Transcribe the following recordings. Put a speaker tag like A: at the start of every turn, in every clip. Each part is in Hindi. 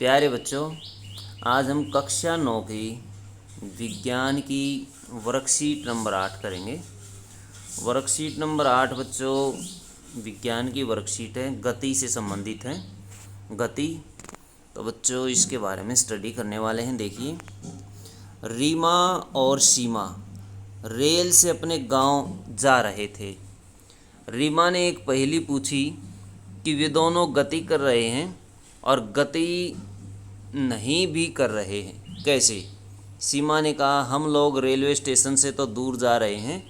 A: प्यारे बच्चों, आज हम कक्षा 9 की विज्ञान की वर्कशीट नंबर 8 करेंगे। वर्कशीट नंबर 8 बच्चों विज्ञान की वर्कशीट है, गति से संबंधित है। गति, तो बच्चों इसके बारे में स्टडी करने वाले हैं। देखिए, रीमा और सीमा रेल से अपने गांव जा रहे थे। रीमा ने एक पहेली पूछी कि वे दोनों गति कर रहे हैं और गति नहीं भी कर रहे हैं, कैसे? सीमा ने कहा, हम लोग रेलवे स्टेशन से तो दूर जा रहे हैं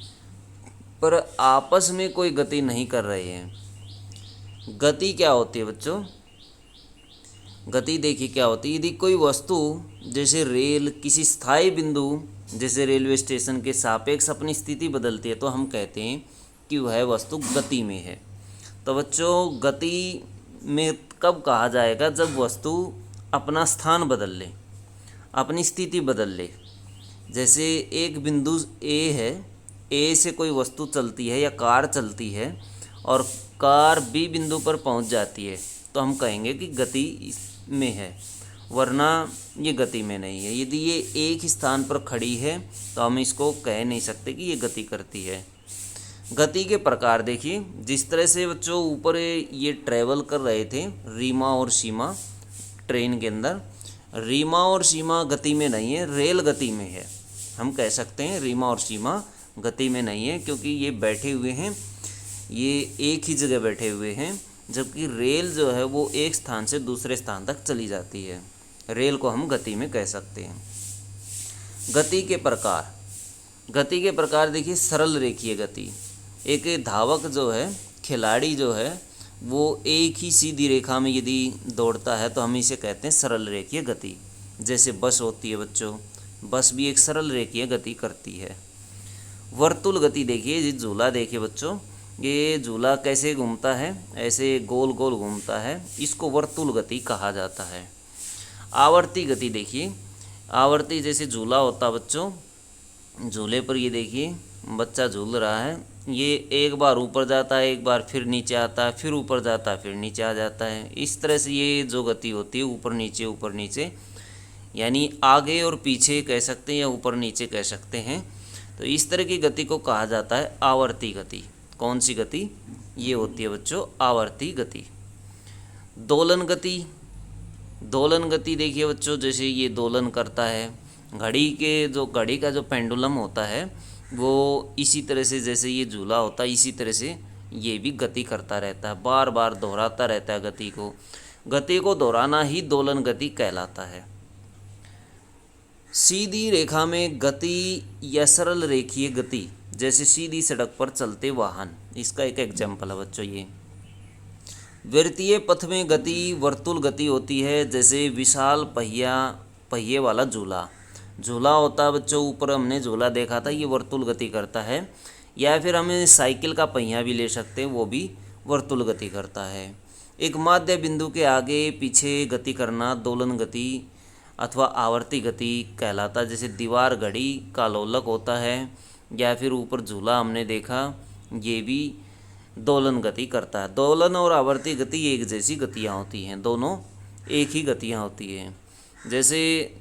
A: पर आपस में कोई गति नहीं कर रहे हैं। गति क्या होती है बच्चों? गति देखिए क्या होती है। यदि कोई वस्तु जैसे रेल किसी स्थायी बिंदु जैसे रेलवे स्टेशन के सापेक्ष अपनी स्थिति बदलती है तो हम कहते हैं कि वह वस्तु गति में है। तो बच्चों, गति में कब कहा जाएगा? जब वस्तु अपना स्थान बदल ले, अपनी स्थिति बदल ले। जैसे एक बिंदु ए है, ए से कोई वस्तु चलती है या कार चलती है और कार बी बिंदु पर पहुंच जाती है तो हम कहेंगे कि गति में है, वरना ये गति में नहीं है। यदि ये एक ही स्थान पर खड़ी है तो हम इसको कह नहीं सकते कि ये गति करती है। गति के प्रकार देखिए, जिस तरह से बच्चों ऊपर ये ट्रैवल कर रहे थे रीमा और सीमा ट्रेन के अंदर, रीमा और सीमा गति में नहीं है, रेल गति में है। हम कह सकते हैं रीमा और सीमा गति में नहीं है क्योंकि ये बैठे हुए हैं, ये एक ही जगह बैठे हुए हैं, जबकि रेल जो है वो एक स्थान से दूसरे स्थान तक चली जाती है। रेल को हम गति में कह सकते हैं। गति के प्रकार, गति के प्रकार देखिए, सरल रेखीय गति। एक धावक जो है, खिलाड़ी जो है, वो एक ही सीधी रेखा में यदि दौड़ता है तो हम इसे कहते हैं सरल रेखीय गति। जैसे बस होती है बच्चों, बस भी एक सरल रेखीय गति करती है। वर्तुल गति देखिए, ये झूला देखिए बच्चों, ये झूला कैसे घूमता है, ऐसे गोल गोल घूमता है, इसको वर्तुल गति कहा जाता है। आवर्ती गति देखिए, आवर्ती जैसे झूला होता बच्चों, झूले पर ये देखिए बच्चा झूल रहा है, ये एक बार ऊपर जाता है, एक बार फिर नीचे आता है, फिर ऊपर जाता है, फिर नीचे आ जाता है। इस तरह से ये जो गति होती है ऊपर नीचे, यानी आगे और पीछे कह सकते हैं या ऊपर नीचे कह सकते हैं। तो इस तरह की गति को कहा जाता है आवर्ती गति। कौन सी गति? ये होती है बच्चों आवर्ती गति। दोलन गति, दोलन गति देखिए बच्चों, जैसे ये दोलन करता है, घड़ी का जो पेंडुलम होता है वो इसी तरह से, जैसे ये झूला होता है इसी तरह से ये भी गति करता रहता है, बार बार दोहराता रहता है गति को। गति को दोहराना ही दोलन गति कहलाता है। सीधी रेखा में गति या सरल रेखीय गति, जैसे सीधी सड़क पर चलते वाहन, इसका एक एग्जाम्पल है बच्चों ये। वृत्तीय पथ में गति वर्तुल गति होती है, जैसे विशाल पहिए वाला झूला होता है बच्चों, ऊपर हमने झूला देखा था, ये वर्तुल गति करता है। या फिर हमें साइकिल का पहिया भी ले सकते हैं, वो भी वर्तुल गति करता है। एक माध्य बिंदु के आगे पीछे गति करना दोलन गति अथवा आवर्ती गति कहलाता है। जैसे दीवार घड़ी का लोलक होता है, या फिर ऊपर झूला हमने देखा, ये भी दोलन गति करता है। दोलन और आवर्ती गति एक जैसी गतियाँ होती हैं, दोनों एक ही गतियाँ होती हैं। जैसे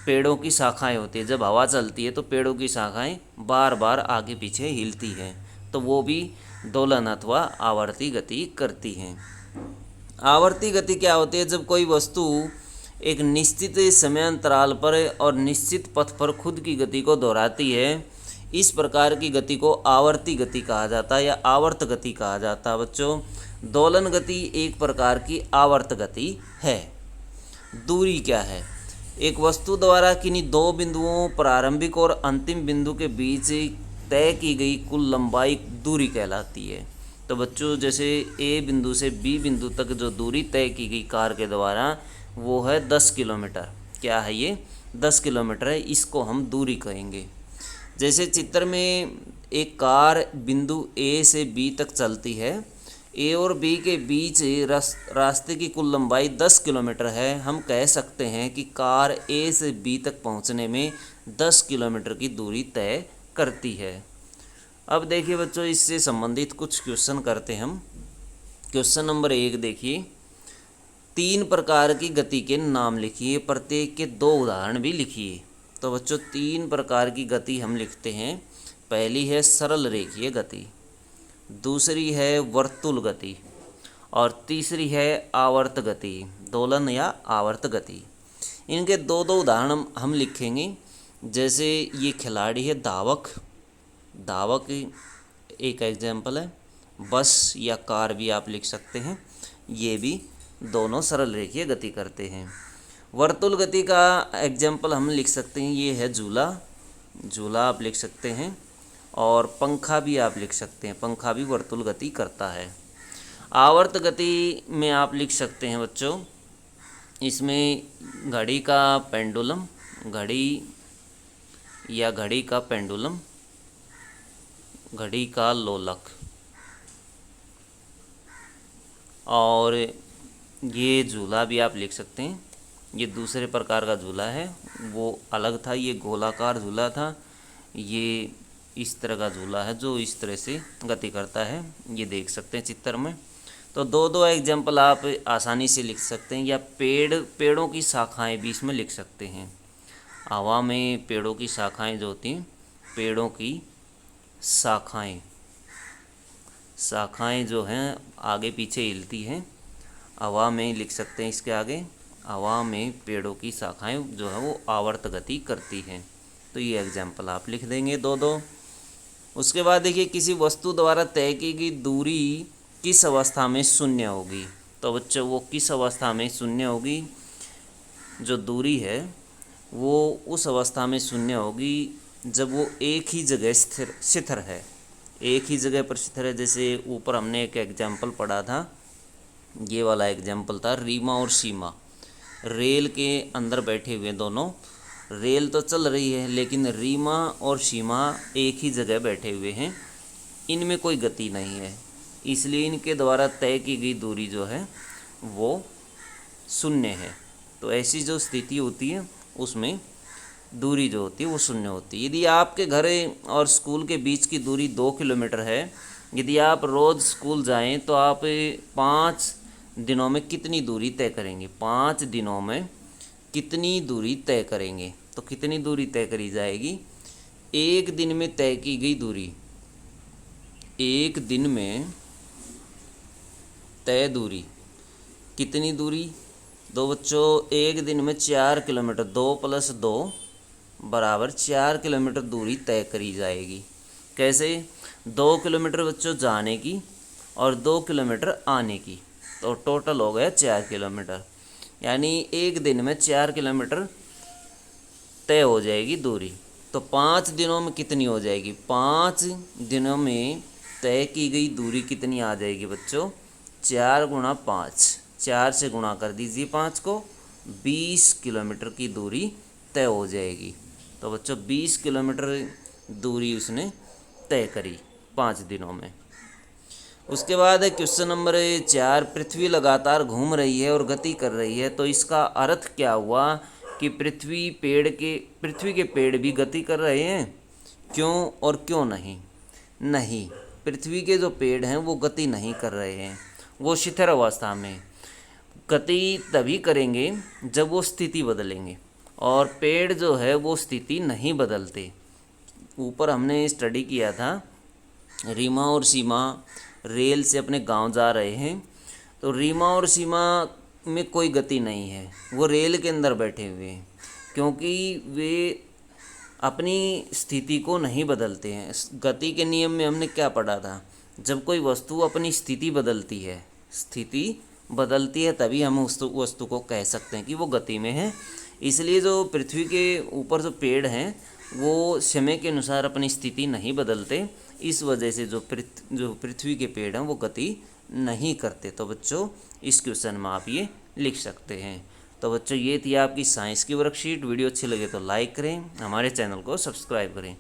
A: पेड़ों की शाखाएं होती है, जब हवा चलती है तो पेड़ों की शाखाएं बार बार आगे पीछे हिलती हैं, तो वो भी दोलन अथवा आवर्ती गति करती हैं। आवर्ती गति क्या होती है? जब कोई वस्तु एक निश्चित समयांतराल पर और निश्चित पथ पर खुद की गति को दोहराती है, इस प्रकार की गति को आवर्ती गति कहा जाता है या आवर्त गति कहा जाता है बच्चों। दोलन गति एक प्रकार की आवर्त गति है। दूरी क्या है? एक वस्तु द्वारा किन्हीं दो बिंदुओं प्रारंभिक और अंतिम बिंदु के बीच तय की गई कुल लंबाई दूरी कहलाती है। तो बच्चों, जैसे ए बिंदु से बी बिंदु तक जो दूरी तय की गई कार के द्वारा वो है 10 किलोमीटर। क्या है ये? 10 किलोमीटर है, इसको हम दूरी कहेंगे। जैसे चित्र में एक कार बिंदु ए से बी तक चलती है, ए और बी के बीच रास्ते की कुल लंबाई 10 किलोमीटर है, हम कह सकते हैं कि कार ए से बी तक पहुंचने में 10 किलोमीटर की दूरी तय करती है। अब देखिए बच्चों, इससे संबंधित कुछ क्वेश्चन करते हैं हम। क्वेश्चन नंबर 1 देखिए, 3 प्रकार की गति के नाम लिखिए, प्रत्येक के 2 उदाहरण भी लिखिए। तो बच्चों 3 प्रकार की गति हम लिखते हैं। पहली है सरल रेखीय गति, दूसरी है वर्तुल गति और तीसरी है आवर्त गति, दोलन या आवर्त गति। इनके 2 उदाहरण हम लिखेंगे। जैसे ये खिलाड़ी है धावक, धावक एक एग्जाम्पल है। बस या कार भी आप लिख सकते हैं, ये भी दोनों सरल रेखीय गति करते हैं। वर्तुल गति का एग्जाम्पल हम लिख सकते हैं, ये है झूला, झूला आप लिख सकते हैं। और पंखा भी आप लिख सकते हैं, पंखा भी वर्तुल गति करता है। आवर्त गति में आप लिख सकते हैं बच्चों, इसमें घड़ी का पेंडुलम, घड़ी या घड़ी का पेंडुलम, घड़ी का लोलक, और ये झूला भी आप लिख सकते हैं। ये दूसरे प्रकार का झूला है, वो अलग था, ये गोलाकार झूला था। ये इस तरह का झूला है जो इस तरह से गति करता है, ये देख सकते हैं चित्र में। तो 2 एग्जाम्पल आप आसानी से लिख सकते हैं। या पेड़ों की शाखाएं भी इसमें लिख सकते हैं। हवा में पेड़ों की शाखाएं जो होती हैं, पेड़ों की शाखाएं जो हैं आगे पीछे हिलती हैं, हवा में लिख सकते हैं। इसके आगे हवा में पेड़ों की शाखाएं जो है वो आवर्त गति करती हैं। तो ये एग्जाम्पल आप लिख देंगे 2। उसके बाद देखिए, किसी वस्तु द्वारा तय की गई दूरी किस अवस्था में शून्य होगी। तो बच्चों वो किस अवस्था में शून्य होगी, जो दूरी है वो उस अवस्था में शून्य होगी जब वो एक ही जगह स्थिर है, एक ही जगह पर स्थिर है। जैसे ऊपर हमने एक एग्जाम्पल पढ़ा था, ये वाला एग्जाम्पल था रीमा और सीमा। रेल के अंदर बैठे हुए दोनों, रेल तो चल रही है लेकिन रीमा और सीमा एक ही जगह बैठे हुए हैं, इनमें कोई गति नहीं है, इसलिए इनके द्वारा तय की गई दूरी जो है वो शून्य है। तो ऐसी जो स्थिति होती है उसमें दूरी जो होती है वो शून्य होती है। यदि आपके घर और स्कूल के बीच की दूरी 2 किलोमीटर है, यदि आप रोज़ स्कूल जाएं तो आप 5 दिनों में कितनी दूरी तय करेंगे? 5 दिनों में कितनी दूरी तय करेंगे? तो कितनी दूरी तय करी जाएगी? एक दिन में तय की गई दूरी, एक दिन में तय दूरी कितनी दूरी? दो बच्चों, एक दिन में 4 किलोमीटर, 2 + 2 बराबर 4 किलोमीटर दूरी तय करी जाएगी। कैसे? 2 किलोमीटर बच्चों जाने की और 2 किलोमीटर आने की, तो टोटल हो गया 4 किलोमीटर। यानी एक दिन में 4 किलोमीटर तय हो जाएगी दूरी। तो 5 दिनों में कितनी हो जाएगी? 5 दिनों में तय की गई दूरी कितनी आ जाएगी बच्चों? 4 × 5, 4 से गुणा कर दीजिए 5 को, 20 किलोमीटर की दूरी तय हो जाएगी। तो बच्चों 20 किलोमीटर दूरी उसने तय करी 5 दिनों में। उसके बाद है क्वेश्चन नंबर 4, पृथ्वी लगातार घूम रही है और गति कर रही है, तो इसका अर्थ क्या हुआ कि पृथ्वी के पेड़ भी गति कर रहे हैं? क्यों और क्यों नहीं? नहीं, पृथ्वी के जो पेड़ हैं वो गति नहीं कर रहे हैं, वो शिथिल अवस्था में। गति तभी करेंगे जब वो स्थिति बदलेंगे, और पेड़ जो है वो स्थिति नहीं बदलते। ऊपर हमने स्टडी किया था, रीमा और सीमा रेल से अपने गांव जा रहे हैं, तो रीमा और सीमा में कोई गति नहीं है, वो रेल के अंदर बैठे हुए हैं, क्योंकि वे अपनी स्थिति को नहीं बदलते हैं। गति के नियम में हमने क्या पढ़ा था? जब कोई वस्तु अपनी स्थिति बदलती है तभी हम उस वस्तु को कह सकते हैं कि वो गति में है। इसलिए जो पृथ्वी के ऊपर जो पेड़ हैं वो समय के अनुसार अपनी स्थिति नहीं बदलते, इस वजह से जो पृथ्वी के पेड़ हैं वो गति नहीं करते। तो बच्चों इस क्वेश्चन में आप ये लिख सकते हैं। तो बच्चों ये थी आपकी साइंस की वर्कशीट। वीडियो अच्छी लगे तो लाइक करें, हमारे चैनल को सब्सक्राइब करें।